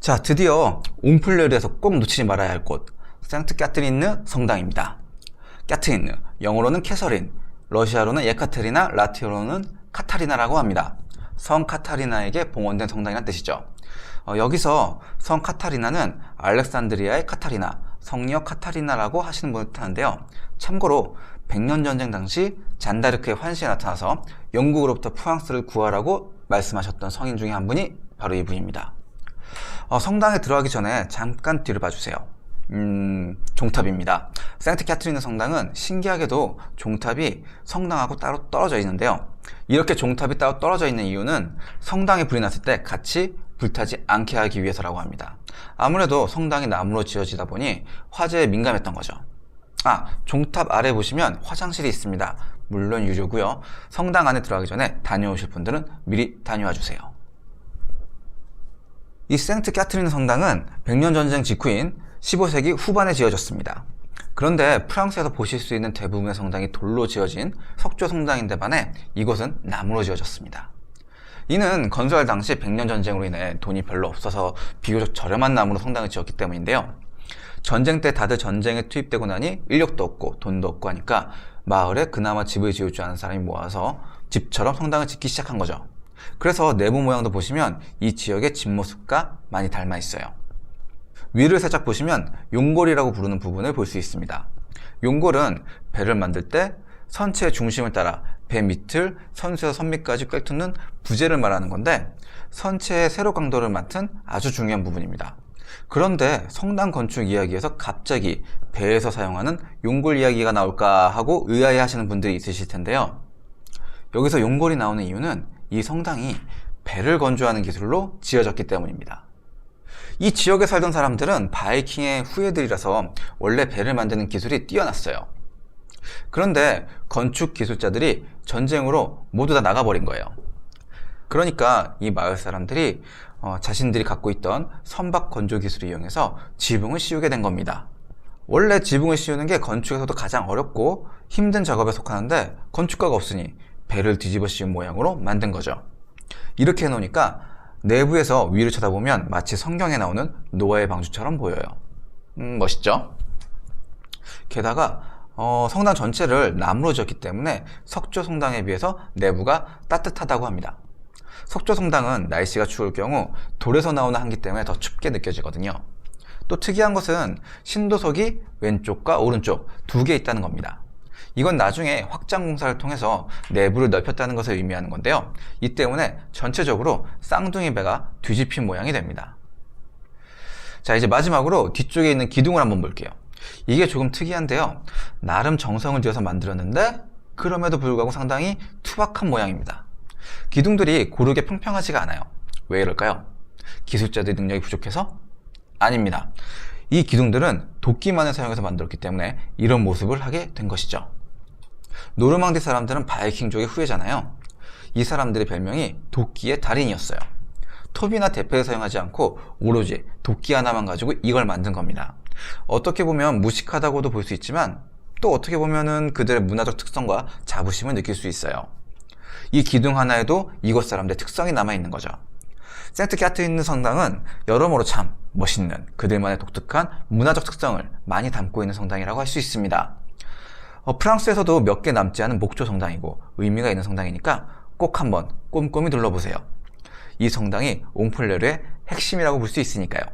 자, 드디어 옹플레르에서 꼭 놓치지 말아야 할 곳, 생트 까트린느 성당입니다. 까트린느, 영어로는 캐서린, 러시아로는 예카테리나, 라틴어로는 카타리나라고 합니다. 성 카타리나에게 봉헌된 성당이란 뜻이죠. 여기서 성 카타리나는 알렉산드리아의 카타리나, 성녀 카타리나라고 하시는 분을 뜻하는데요. 참고로 백년 전쟁 당시 잔다르크의 환시에 나타나서 영국으로부터 프랑스를 구하라고 말씀하셨던 성인 중에 한 분이 바로 이분입니다. 성당에 들어가기 전에 잠깐 뒤를 봐주세요. 종탑입니다. 생트 캐트린느 성당은 신기하게도 종탑이 성당하고 따로 떨어져 있는데요. 이렇게 종탑이 따로 떨어져 있는 이유는 성당에 불이 났을 때 같이 불타지 않게 하기 위해서라고 합니다. 아무래도 성당이 나무로 지어지다 보니 화재에 민감했던 거죠. 종탑 아래 보시면 화장실이 있습니다. 물론 유료고요. 성당 안에 들어가기 전에 다녀오실 분들은 미리 다녀와 주세요. 이 생트 캐트린느 성당은 백년 전쟁 직후인 15세기 후반에 지어졌습니다. 그런데 프랑스에서 보실 수 있는 대부분의 성당이 돌로 지어진 석조 성당인데 반해 이곳은 나무로 지어졌습니다. 이는 건설 당시 백년 전쟁으로 인해 돈이 별로 없어서 비교적 저렴한 나무로 성당을 지었기 때문인데요. 전쟁 때 다들 전쟁에 투입되고 나니 인력도 없고 돈도 없고 하니까 마을에 그나마 집을 지을 줄 아는 사람이 모아서 집처럼 성당을 짓기 시작한 거죠. 그래서 내부 모양도 보시면 이 지역의 집 모습과 많이 닮아 있어요. 위를 살짝 보시면 용골이라고 부르는 부분을 볼 수 있습니다. 용골은 배를 만들 때 선체의 중심을 따라 배 밑을 선수에서 선밑까지 꿰뚫는 부재를 말하는 건데 선체의 세로 강도를 맡은 아주 중요한 부분입니다. 그런데 성당 건축 이야기에서 갑자기 배에서 사용하는 용골 이야기가 나올까 하고 의아해 하시는 분들이 있으실 텐데요. 여기서 용골이 나오는 이유는 이 성당이 배를 건조하는 기술로 지어졌기 때문입니다. 이 지역에 살던 사람들은 바이킹의 후예들이라서 원래 배를 만드는 기술이 뛰어났어요. 그런데 건축 기술자들이 전쟁으로 모두 다 나가버린 거예요. 그러니까 이 마을 사람들이 자신들이 갖고 있던 선박 건조 기술을 이용해서 지붕을 씌우게 된 겁니다. 원래 지붕을 씌우는 게 건축에서도 가장 어렵고 힘든 작업에 속하는데 건축가가 없으니 배를 뒤집어 씌운 모양으로 만든 거죠. 이렇게 해놓으니까 내부에서 위를 쳐다보면 마치 성경에 나오는 노아의 방주처럼 보여요. 멋있죠? 게다가 성당 전체를 나무로 지었기 때문에 석조 성당에 비해서 내부가 따뜻하다고 합니다. 석조 성당은 날씨가 추울 경우 돌에서 나오는 한기 때문에 더 춥게 느껴지거든요. 또 특이한 것은 신도석이 왼쪽과 오른쪽 두 개 있다는 겁니다. 이건 나중에 확장 공사를 통해서 내부를 넓혔다는 것을 의미하는 건데요. 이 때문에 전체적으로 쌍둥이 배가 뒤집힌 모양이 됩니다. 자, 이제 마지막으로 뒤쪽에 있는 기둥을 한번 볼게요. 이게 조금 특이한데요. 나름 정성을 들여서 만들었는데 그럼에도 불구하고 상당히 투박한 모양입니다. 기둥들이 고르게 평평하지가 않아요. 왜 이럴까요? 기술자들의 능력이 부족해서? 아닙니다. 이 기둥들은 도끼만을 사용해서 만들었기 때문에 이런 모습을 하게 된 것이죠. 노르망디 사람들은 바이킹족의 후예잖아요. 이 사람들의 별명이 도끼의 달인이었어요. 톱이나 대패를 사용하지 않고 오로지 도끼 하나만 가지고 이걸 만든 겁니다. 어떻게 보면 무식하다고도 볼 수 있지만 또 어떻게 보면은 그들의 문화적 특성과 자부심을 느낄 수 있어요. 이 기둥 하나에도 이곳 사람들의 특성이 남아있는 거죠. 생트 캐트린느 성당은 여러모로 참 멋있는 그들만의 독특한 문화적 특성을 많이 담고 있는 성당이라고 할 수 있습니다. 프랑스에서도 몇 개 남지 않은 목조 성당이고 의미가 있는 성당이니까 꼭 한번 꼼꼼히 둘러보세요. 이 성당이 옹플레르의 핵심이라고 볼 수 있으니까요.